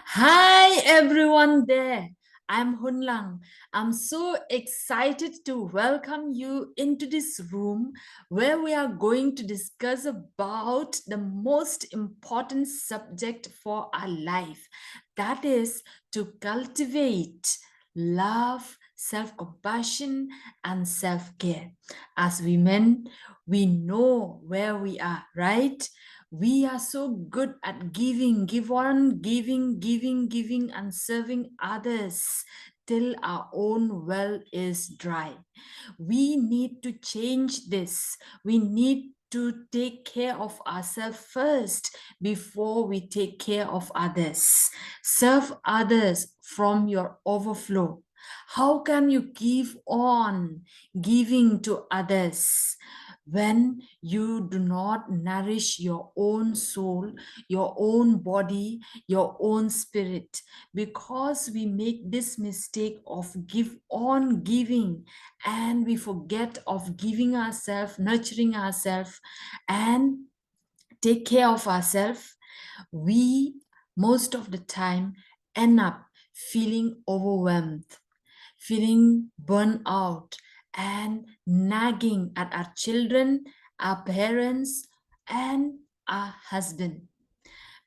Hi everyone there. I'm Hunlang. I'm so excited to welcome you into this room where we are going to discuss about the most important subject for our life. That is to cultivate love, self-compassion, and self-care. As women, we know where we are, right? We are so good at giving, give on, giving, and serving others till our own well is dry. We need to change this. We need to take care of ourselves first before we take care of others. Serve others from your overflow. How can you give on giving to others when you do not nourish your own soul, your own body, your own spirit? Because we make this mistake of give on giving, and we forget of giving ourselves, nurturing ourselves, and take care of ourselves, we most of the time end up feeling overwhelmed, feeling burnt out, and nagging at our children, our parents, and our husband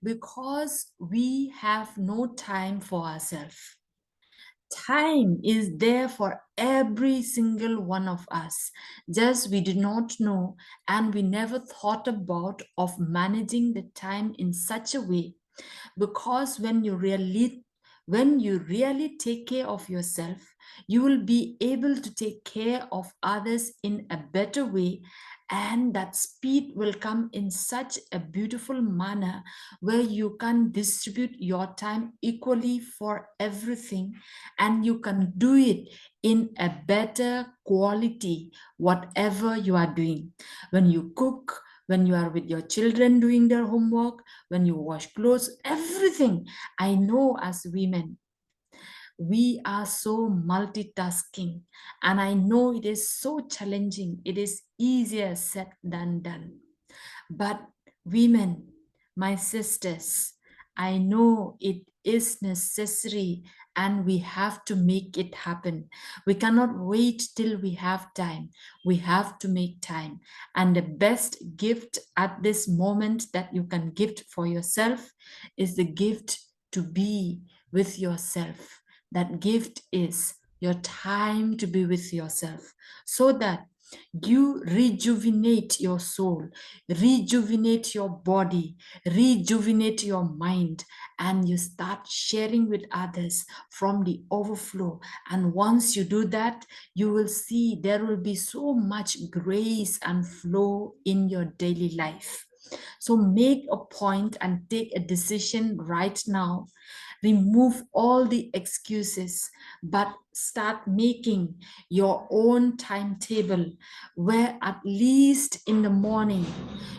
because we have no time for ourselves. Time is there for every single one of us. Just we did not know, and we never thought about of managing the time in such a way. Because when you really take care of yourself, you will be able to take care of others in a better way, and that speed will come in such a beautiful manner where you can distribute your time equally for everything, and you can do it in a better quality whatever you are doing. When you cook, when you are with your children doing their homework, when you wash clothes, everything. I know as women, we are so multitasking, and I know it is so challenging. It is easier said than done. But women, my sisters, I know it is necessary and we have to make it happen. We cannot wait till we have time. We have to make time. And the best gift at this moment that you can gift for yourself is the gift to be with yourself. That gift is your time to be with yourself so that you rejuvenate your soul, rejuvenate your body, rejuvenate your mind, and you start sharing with others from the overflow. And once you do that, you will see there will be so much grace and flow in your daily life. So make a point and take a decision right now. Remove all the excuses, but start making your own timetable where at least in the morning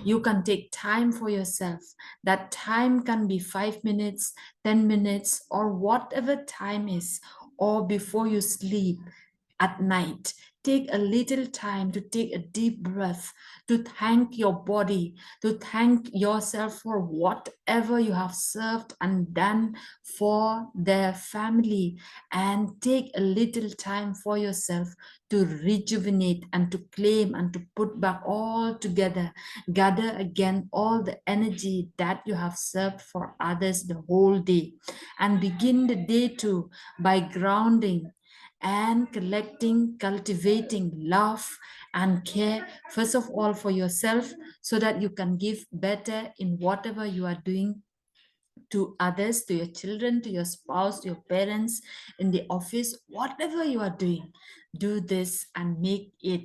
you can take time for yourself. That time can be 5 minutes, 10 minutes, or whatever time is, or before you sleep at night. Take a little time to take a deep breath, to thank your body, to thank yourself for whatever you have served and done for their family, and take a little time for yourself to rejuvenate and to claim and to put back all together, gather again all the energy that you have served for others the whole day, and begin the day too by grounding and collecting, cultivating love and care, first of all for yourself, so that you can give better in whatever you are doing to others, to your children, to your spouse, to your parents, in the office, whatever you are doing. Do this and make it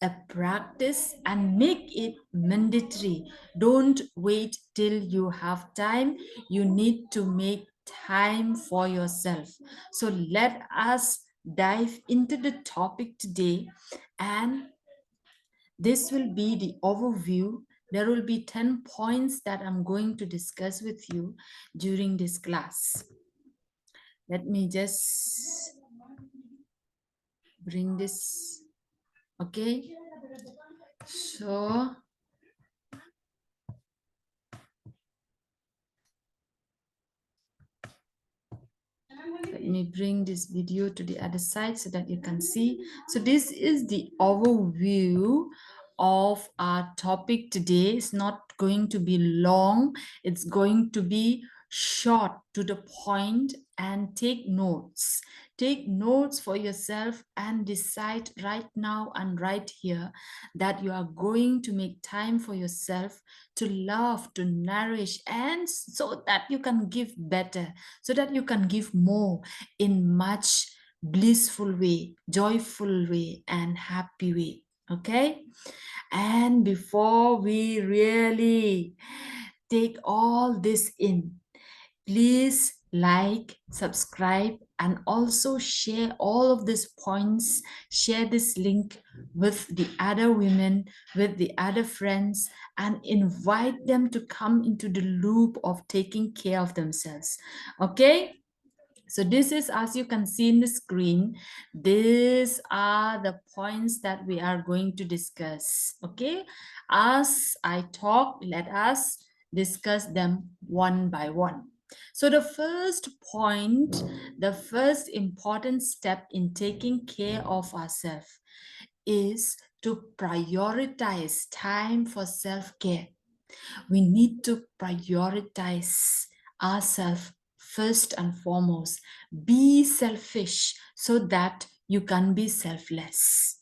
a practice and make it mandatory. Don't wait till you have time. You need to make time for yourself. So let us dive into the topic today, and this will be the overview. There will be 10 points that I'm going to discuss with you during this class. Let me just bring this. Okay. So me bring this video to the other side so that you can see. So this is the overview of our topic today. It's not going to be long, it's going to be short, to the point, and take notes. Take notes for yourself and decide right now and right here that you are going to make time for yourself to love, to nourish, and so that you can give better, so that you can give more in much blissful way, joyful way, and happy way. Okay? And before we really take all this in, please like, subscribe, and also share all of these points. Share this link with the other women, with the other friends, and invite them to come into the loop of taking care of themselves. Okay? So this is, as you can see in the screen, these are the points that we are going to discuss. Okay, as I talk, let us discuss them one by one. So the first point, the first important step in taking care of ourselves is to prioritize time for self-care. We need to prioritize ourselves first and foremost. Be selfish so that you can be selfless.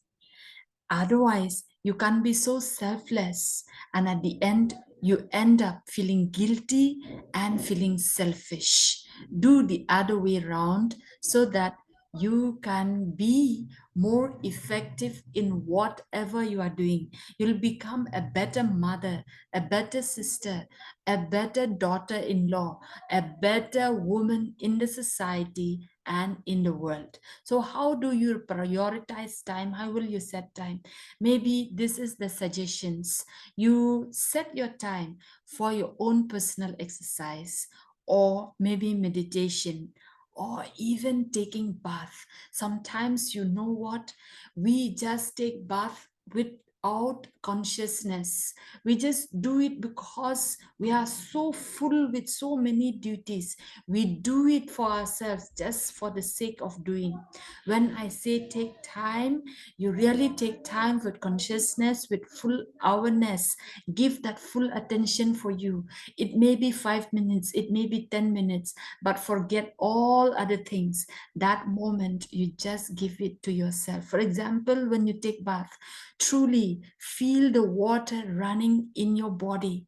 Otherwise, you can be so selfless, and at the end, you end up feeling guilty and feeling selfish. Do the other way around so that you can be more effective in whatever you are doing. You'll become a better mother, a better sister, a better daughter in law, a better woman in the society and in the world. So, how do you prioritize time? How will you set time? Maybe this is the suggestions. You set your time for your own personal exercise, or maybe meditation, or even taking bath. Sometimes, you know what, we just take bath without consciousness. We just do it because we are so full with so many duties. We do it for ourselves, just for the sake of doing. When I say take time, you really take time with consciousness, with full awareness. Give that full attention for you. It may be 5 minutes, it may be 10 minutes, but forget all other things. That moment, you just give it to yourself. For example, when you take bath, truly feel the water running in your body.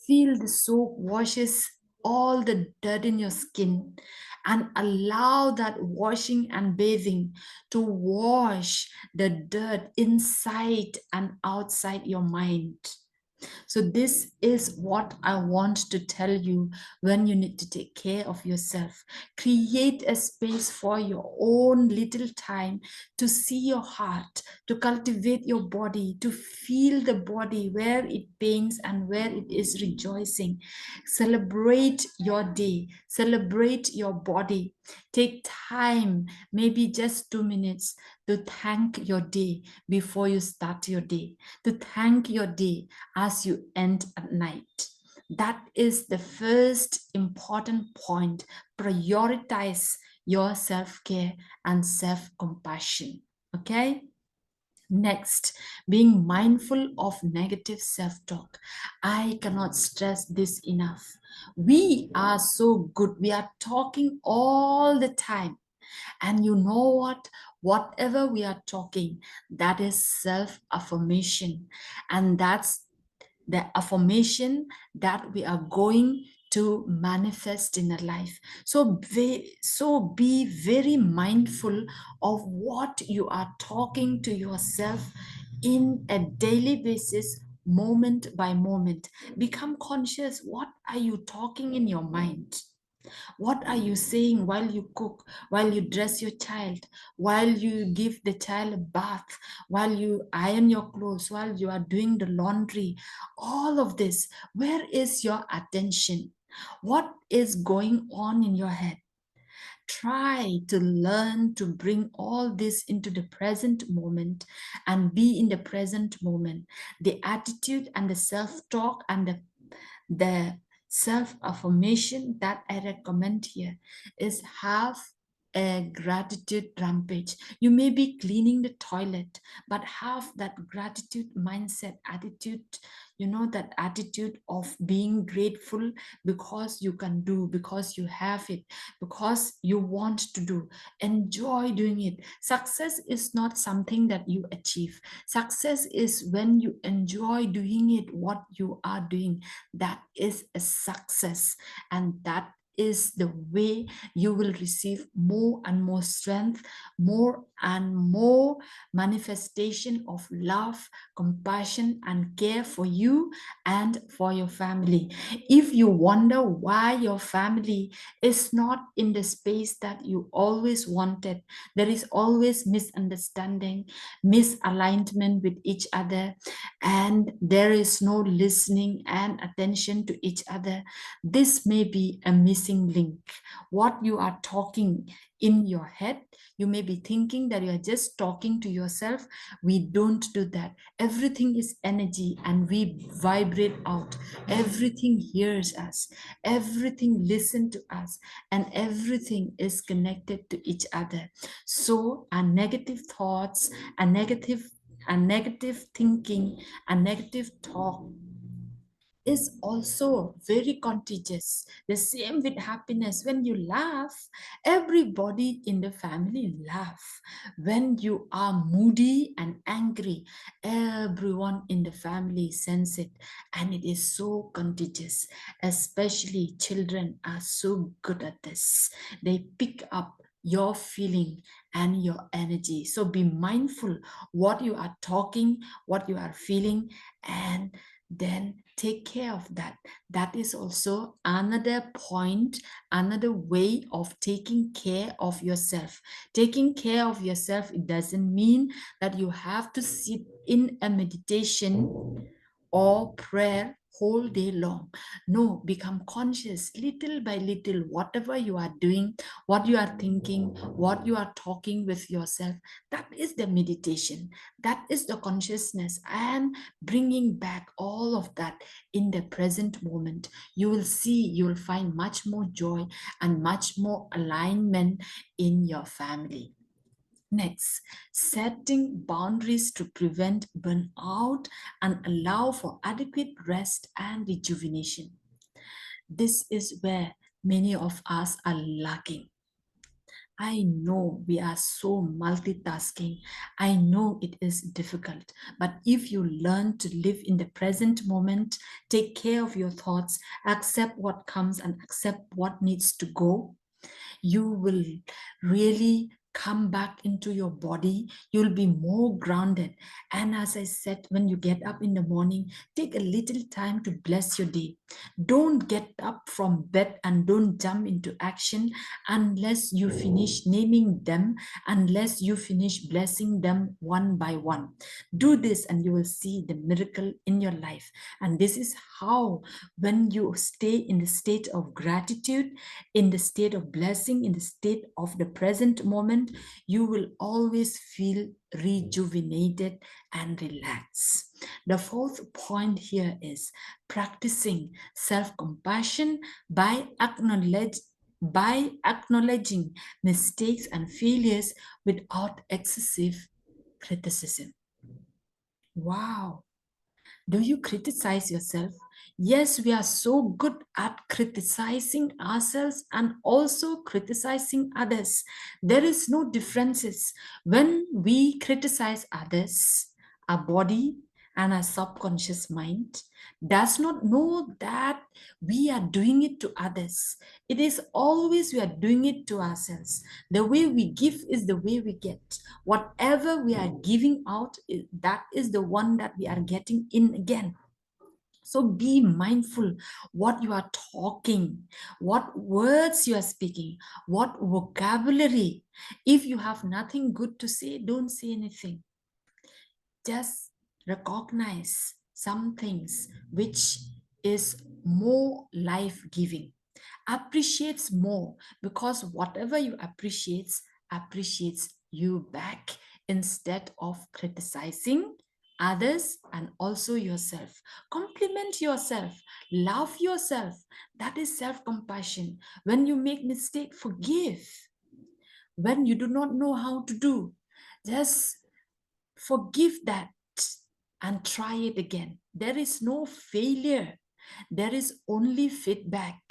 Feel the soap washes all the dirt in your skin, and allow that washing and bathing to wash the dirt inside and outside your mind. So, this is what I want to tell you when you need to take care of yourself. Create a space for your own little time to see your heart, to cultivate your body, to feel the body where it pains and where it is rejoicing. Celebrate your day, celebrate your body. Take time, maybe just 2 minutes, to thank your day before you start your day, to thank your day as you end at night. That is the first important point. Prioritize your self care and self compassion. Okay? Next, being mindful of negative self talk. I cannot stress this enough. We are so good, we are talking all the time. And you know what? Whatever we are talking, that is self affirmation. And that's the affirmation that we are going to manifest in our life. So be very mindful of what you are talking to yourself in a daily basis, moment by moment. Become conscious. What are you talking in your mind? What are you saying while you cook, while you dress your child, while you give the child a bath, while you iron your clothes, while you are doing the laundry? All of this, where is your attention? What is going on in your head? Try to learn to bring all this into the present moment and be in the present moment. The attitude and the self talk and the Self affirmation that I recommend here is have a gratitude rampage. You may be cleaning the toilet, but have that gratitude mindset, attitude, that attitude of being grateful because you can do, because you have it, because you want to do. Enjoy doing it. Success is not something that you achieve. Success is when you enjoy doing it, what you are doing. That is a success, and that is the way you will receive more and more strength, more and more manifestation of love, compassion, and care for you and for your family. If you wonder why your family is not in the space that you always wanted, there is always misunderstanding, misalignment with each other, and there is no listening and attention to each other. This may be a missing link. What you are talking in your head, you may be thinking that you are just talking to yourself. We don't do that. Everything is energy and we vibrate out. Everything hears us, everything listens to us, and everything is connected to each other. So our negative thoughts, a negative thinking, a negative talk is also very contagious. The same with happiness. When you laugh, everybody in the family laugh. When you are moody and angry, everyone in the family sense it, and it is so contagious. Especially children are so good at this. They pick up your feeling and your energy. So be mindful what you are talking, what you are feeling, and then take care of that. That is also another point, another way of taking care of yourself. Taking care of yourself, it doesn't mean that you have to sit in a meditation or prayer whole day long. No, become conscious little by little, whatever you are doing, what you are thinking, what you are talking with yourself. That is the meditation. That is the consciousness, and bringing back all of that in the present moment. You will see, you will find much more joy and much more alignment in your family. Next, setting boundaries to prevent burnout and allow for adequate rest and rejuvenation. This is where many of us are lacking. I know we are so multitasking. I know it is difficult. But if you learn to live in the present moment, take care of your thoughts, accept what comes and accept what needs to go, you will really come back into your body. You'll be more grounded. And as I said, when you get up in the morning, take a little time to bless your day. Don't get up from bed and don't jump into action unless you finish naming them, unless you finish blessing them one by one. Do this and you will see the miracle in your life. And this is how, when you stay in the state of gratitude, in the state of blessing, in the state of the present moment, you will always feel rejuvenated and relaxed. The fourth point here is practicing self-compassion by acknowledging mistakes and failures without excessive criticism. Wow. Do you criticize yourself? Yes, we are so good at criticizing ourselves and also criticizing others. There is no differences. When we criticize others, our body and our subconscious mind does not know that we are doing it to others. It is always we are doing it to ourselves. The way we give is the way we get. Whatever we are giving out, that is the one that we are getting in again. So be mindful what you are talking, what words you are speaking, what vocabulary. If you have nothing good to say, don't say anything. Just recognize some things which is more life-giving. Appreciates more, because whatever you appreciates you back, instead of criticizing others and also yourself. Compliment yourself, love yourself. That is self compassion. When you make mistake, forgive. When you do not know how to do, just forgive that and try it again. There is no failure, there is only feedback.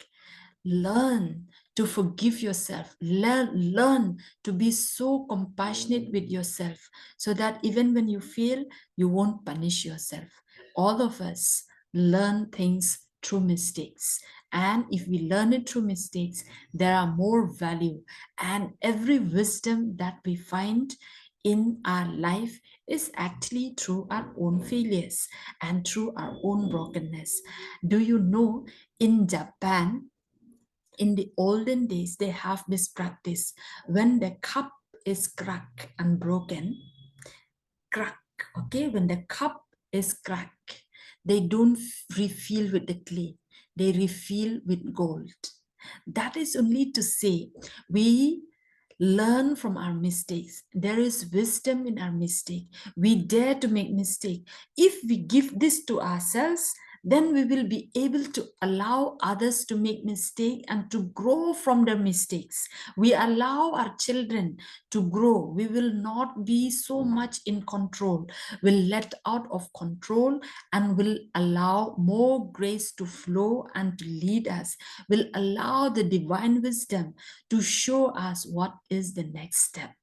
Learn to forgive yourself. Learn to be so compassionate with yourself so that even when you fail, you won't punish yourself. All of us learn things through mistakes. And if we learn it through mistakes, there are more value. And every wisdom that we find in our life is actually through our own failures and through our own brokenness. Do you know in Japan, in the olden days, they have this practice when the cup is cracked and broken, crack, okay, when the cup is cracked, they don't refill with the clay, they refill with gold. That is only to say, we learn from our mistakes. There is wisdom in our mistake. We dare to make mistake. If we give this to ourselves, then we will be able to allow others to make mistake and to grow from their mistakes. We allow our children to grow. We will not be so much in control. We'll let out of control and will allow more grace to flow and to lead us. Will allow the divine wisdom to show us what is the next step.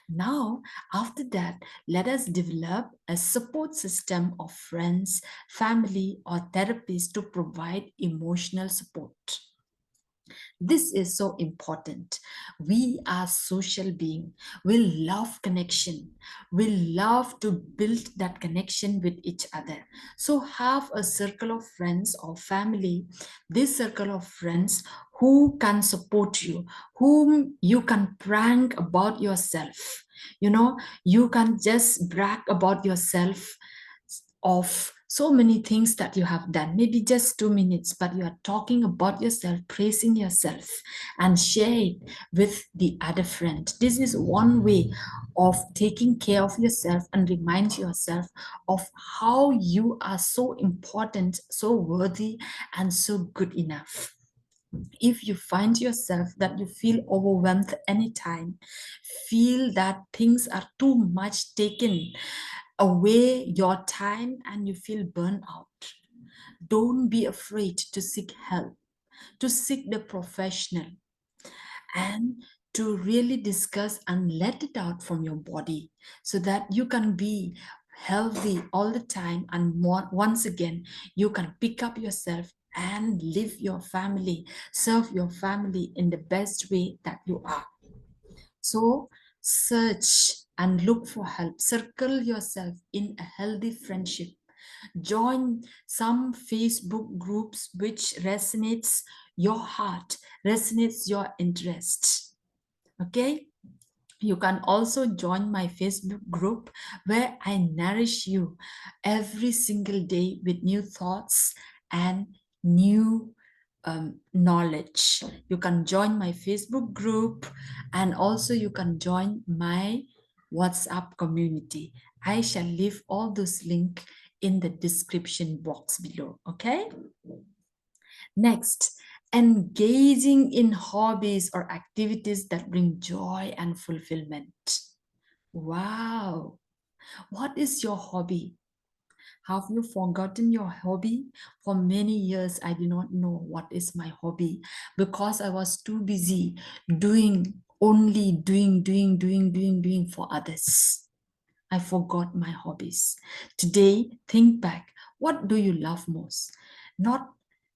Now, after that, let us develop a support system of friends, family, or therapists to provide emotional support. This is so important. We are social being. We love connection. We love to build that connection with each other. So have a circle of friends or family, this circle of friends who can support you, whom you can prank about yourself. You know, you can just brag about yourself of so many things that you have done, maybe just 2 minutes, but you are talking about yourself, praising yourself, and share it with the other friend. This is one way of taking care of yourself and remind yourself of how you are so important, so worthy, and so good enough. If you find yourself that you feel overwhelmed anytime, feel that things are too much taken away your time and you feel burnt out, don't be afraid to seek help, to seek the professional, and to really discuss and let it out from your body so that you can be healthy all the time. And once again, you can pick up yourself and live your family, serve your family in the best way that you are. So search and look for help. Circle yourself in a healthy friendship. Join some Facebook groups which resonates your heart, resonates your interest. Okay? You can also join my Facebook group where I nourish you every single day with new thoughts and new knowledge. You can join my Facebook group and also you can join my WhatsApp community. I shall leave all those links in the description box below. Okay? Next, engaging in hobbies or activities that bring joy and fulfillment. Wow. What is your hobby? Have you forgotten your hobby? For many years, I did not know what is my hobby because I was too busy doing for others. I forgot my hobbies. Today, think back. What do you love most? Not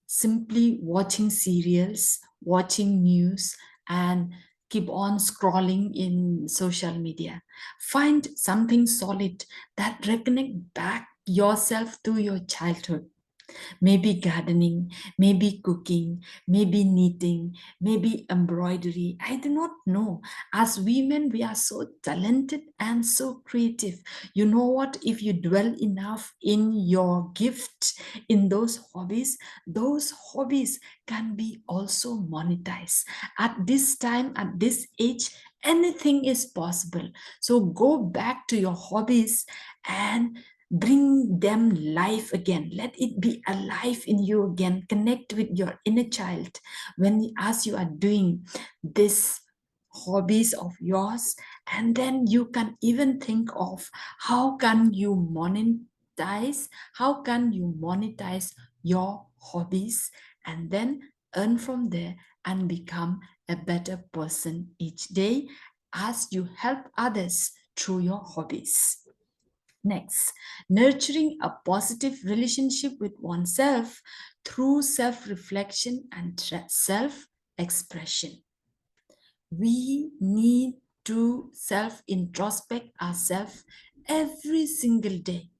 simply watching serials, watching news, and keep on scrolling in social media. Find something solid that reconnect back yourself to your childhood. Maybe gardening, maybe cooking, maybe knitting, maybe embroidery. I do not know. As women, we are so talented and so creative. You know what? If you dwell enough in your gift, in those hobbies can be also monetized. At this time, at this age, anything is possible. So go back to your hobbies and Bring them life again. Let it be alive in you again. Connect with your inner child when, as you are doing this hobbies of yours, and then you can even think of how can you monetize your hobbies, and then earn from there and become a better person each day as you help others through your hobbies. Next, nurturing a positive relationship with oneself through self reflection and self expression. We need to self introspect ourselves every single day,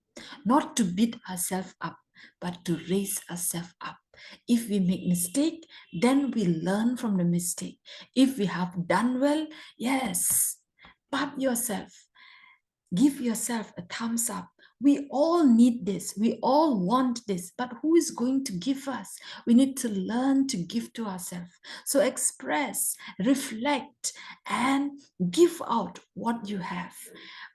not to beat ourselves up, but to raise ourselves up. If we make mistake, then we learn from the mistake. If we have done well, yes, pat yourself, give yourself a thumbs up. We all need this. We all want this. But who is going to give us? We need to learn to give to ourselves. So express, reflect, and give out what you have.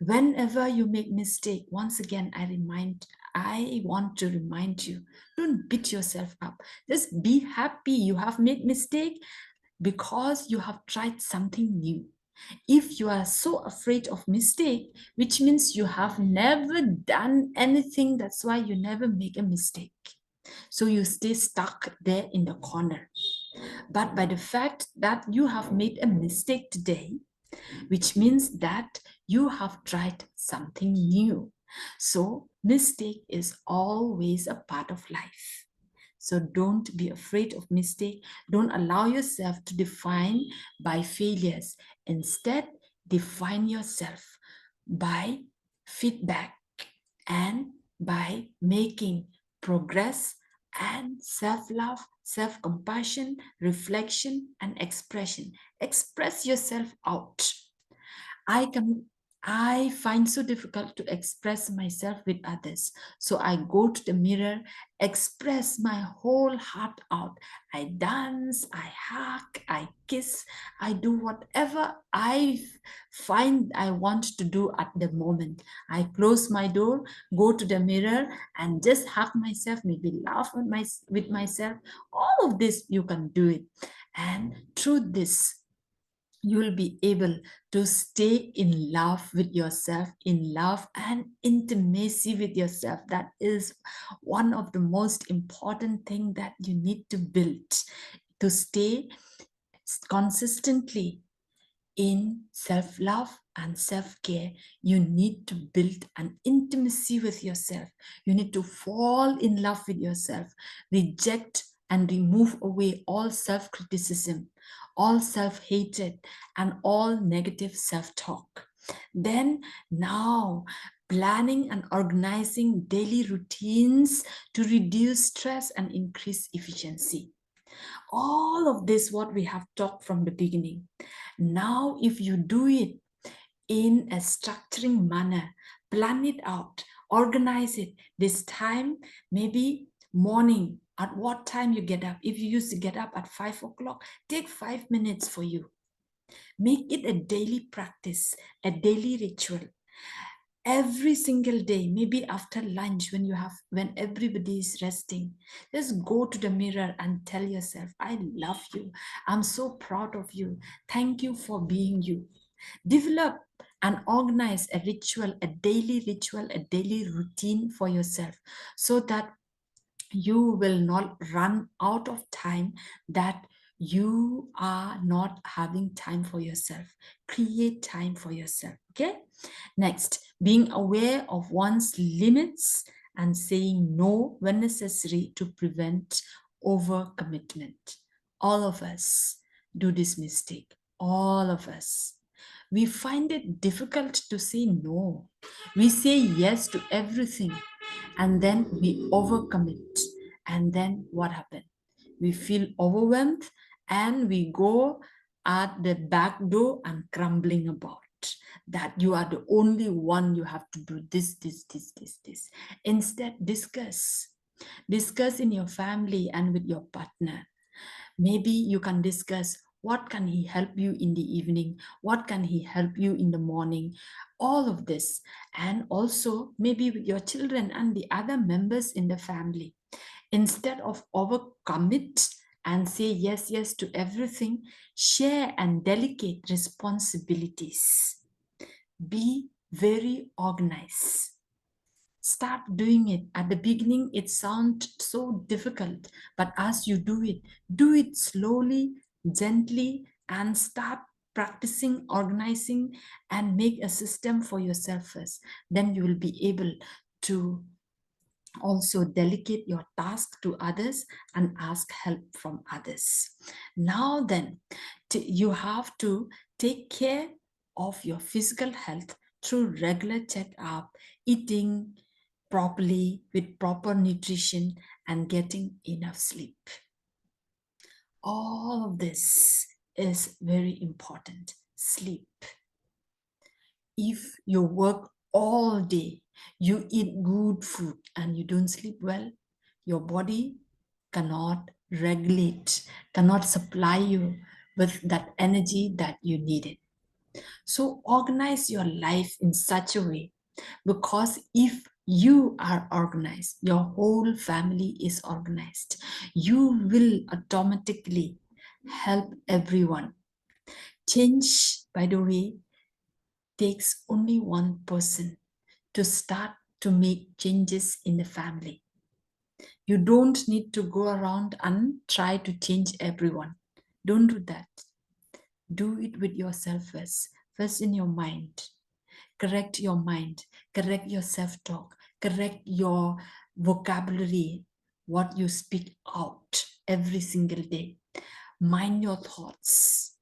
Whenever you make mistake, once again, I want to remind you, don't beat yourself up. Just be happy you have made mistake because you have tried something new. If you are so afraid of mistake, which means you have never done anything, that's why you never make a mistake. So you stay stuck there in the corner. But by the fact that you have made a mistake today, which means that you have tried something new. So mistake is always a part of life. So don't be afraid of mistake. Don't allow yourself to define by failures. Instead, define yourself by feedback and by making progress and self-love, self-compassion, reflection, and expression. Express yourself out. I can I find so difficult to express myself with others. So I go to the mirror, express my whole heart out. I dance, I hug, I kiss, I do whatever I find I want to do at the moment. I close my door, go to the mirror, and just hug myself, maybe laugh with myself. All of this, you can do it. And through this, you will be able to stay in love with yourself, in love and intimacy with yourself. That is one of the most important thing that you need to build to stay consistently in self-love and self-care. You need to build an intimacy with yourself. You need to fall in love with yourself, reject and remove away all self-criticism, all self-hatred, and all negative self-talk. Then now, planning and organizing daily routines to reduce stress and increase efficiency. All of this what we have talked from the beginning. Now if you do it in a structuring manner, plan it out, organize it, this time maybe morning, at what time you get up. If you used to get up at 5 o'clock, take 5 minutes for you. Make it a daily practice, a daily ritual. Every single day, maybe after lunch, when everybody is resting, just go to the mirror and tell yourself, I love you, I'm so proud of you, thank you for being you. Develop and organize a ritual, a daily routine for yourself, so that you will not run out of time, that you are not having time for yourself. Create time for yourself. Okay. Next, being aware of one's limits and saying no when necessary to prevent overcommitment. All of us do this mistake. All of us. We find it difficult to say no. We say yes to everything, and then we overcommit. And then what happened? We feel overwhelmed and we go at the back door and crumbling about that you are the only one, you have to do this. Instead, discuss in your family and with your partner. Maybe you can discuss, What can he help you in the evening? What can he help you in the morning? All of this. And also maybe with your children and the other members in the family. Instead of overcommit and say yes, yes to everything, share and delegate responsibilities. Be very organized. Start doing it. At the beginning, it sounds so difficult, but as you do it slowly, gently, and start practicing organizing and make a system for yourself first. Then you will be able to also delegate your task to others and ask help from others. Now then, you have to take care of your physical health through regular check-up, eating properly with proper nutrition, and getting enough sleep. All of this is very important. Sleep. If you work all day, you eat good food, and you don't sleep well, your body cannot regulate, cannot supply you with that energy that you needed. So organize your life in such a way, because if you are organized, your whole family is organized, you will automatically help everyone. Change, by the way, takes only one person to start to make changes in the family. You don't need to go around and try to change everyone. Don't do that. Do it with yourself first. First in your mind. Correct your mind. Correct your self-talk. Correct your vocabulary. What you speak out every single day. Mind your thoughts,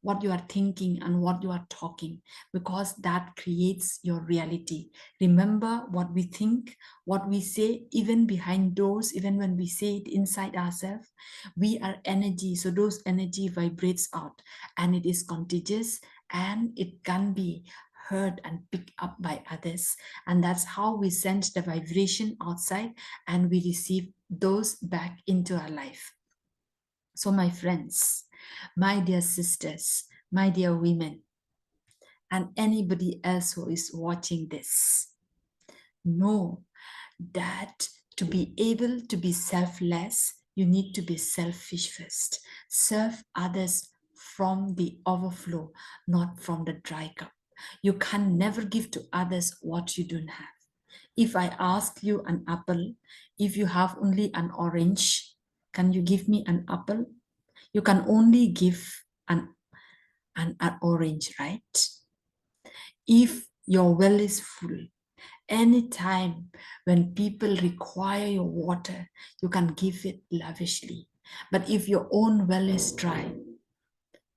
what you are thinking and what you are talking, because that creates your reality. Remember, what we think, what we say, even behind doors, even when we say it inside ourselves, we are energy. So those energy vibrates out, and it is contagious, and it can be heard and picked up by others. And that's how we send the vibration outside, and we receive those back into our life. So my friends, my dear sisters, my dear women, and anybody else who is watching this, know that to be able to be selfless, you need to be selfish first. Serve others from the overflow, not from the dry cup. You can never give to others what you don't have. If I ask you an apple, if you have only an orange, can you give me an apple? You can only give an orange, right? If your well is full, anytime when people require your water, you can give it lavishly. But if your own well is dry,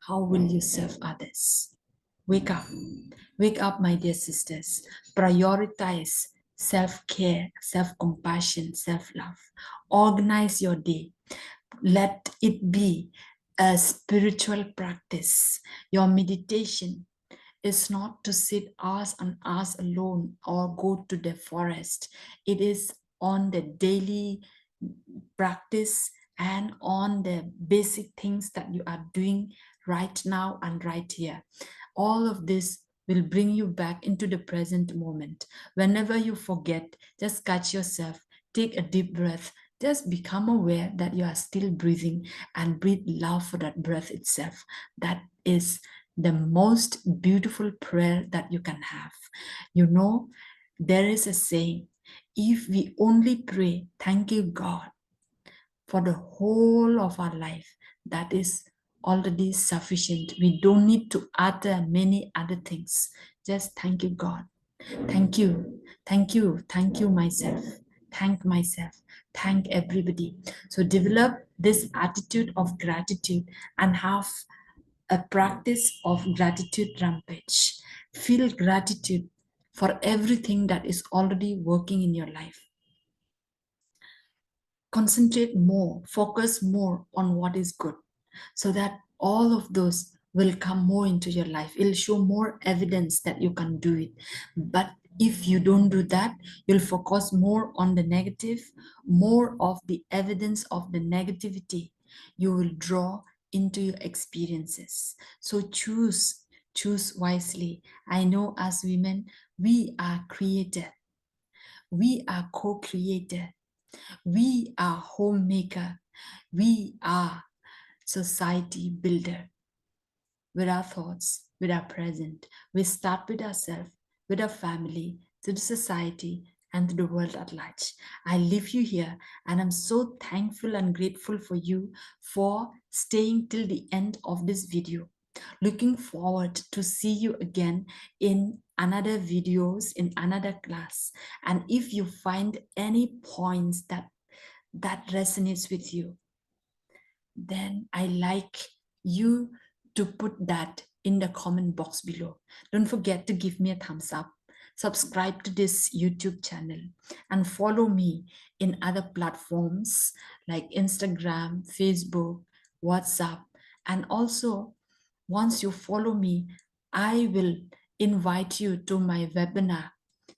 how will you serve others? Wake up. Wake up, my dear sisters. Prioritize self-care, self-compassion, self-love. Organize your day. Let it be a spiritual practice. Your meditation is not to sit hours and hours alone or go to the forest. It is on the daily practice and on the basic things that you are doing right now and right here. All of this will bring you back into the present moment. Whenever you forget, just catch yourself, take a deep breath, just become aware that you are still breathing, and breathe love for that breath itself. That is the most beautiful prayer that you can have. You know, there is a saying, if we only pray, thank you, God, for the whole of our life, that is already sufficient. We don't need to utter many other things. Just thank you, God. Thank you. Thank you. Thank you, myself. Thank myself. Thank everybody. So develop this attitude of gratitude and have a practice of gratitude rampage. Feel gratitude for everything that is already working in your life. Concentrate more, focus more on what is good, so that all of those will come more into your life. It'll show more evidence that you can do it. But if you don't do that, you'll focus more on the negative, more of the evidence of the negativity. You will draw into your experiences. So choose wisely. I know as women, we are creator, we are co-creator, we are homemaker, we are society builder with our thoughts, with our present. We start with ourselves, with our family, to the society, and to the world at large. I leave you here, and I'm so thankful and grateful for you for staying till the end of this video. Looking forward to see you again in another videos, in another class. And if you find any points that resonates with you, then I like you to put that in the comment box below. Don't forget to give me a thumbs up, subscribe to this YouTube channel, and follow me in other platforms like Instagram, Facebook, WhatsApp. And also, once you follow me, I will invite you to my webinar,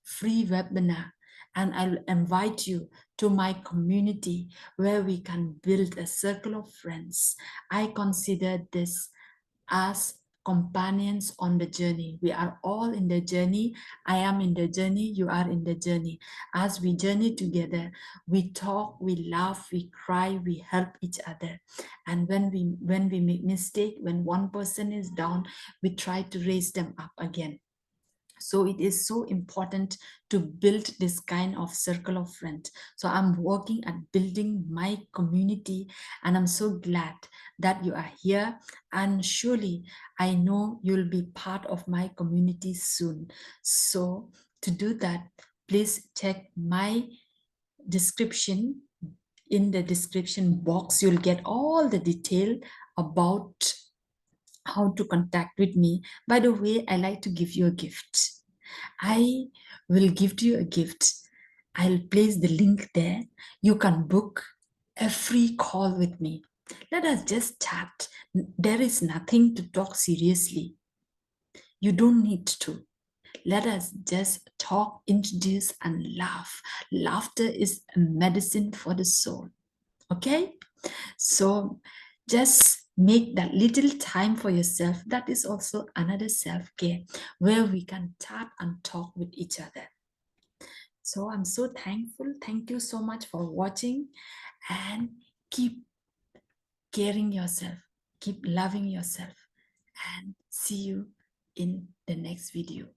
free webinar, and I'll invite you to my community where we can build a circle of friends. I consider this as companions on the journey. We are all in the journey. I am in the journey. You are in the journey. As we journey together, we talk, we laugh, we cry, we help each other. And when we make mistake, when one person is down, we try to raise them up again. So it is so important to build this kind of circle of friends. So I'm working at building my community, and I'm so glad that you are here. And surely I know you'll be part of my community soon. So to do that, please check my description. In the description box, you'll get all the detail about how to contact with me. By the way, I like to give you a gift. I will give you a gift. I'll place the link there. You can book a free call with me. Let us just chat. There is nothing to talk seriously. You don't need to. Let us just talk, introduce, and laugh. Laughter is a medicine for the soul. Okay? So just make that little time for yourself. That is also another self-care where we can chat and talk with each other. So I'm so thankful. Thank you so much for watching, and keep caring yourself, keep loving yourself, and see you in the next video.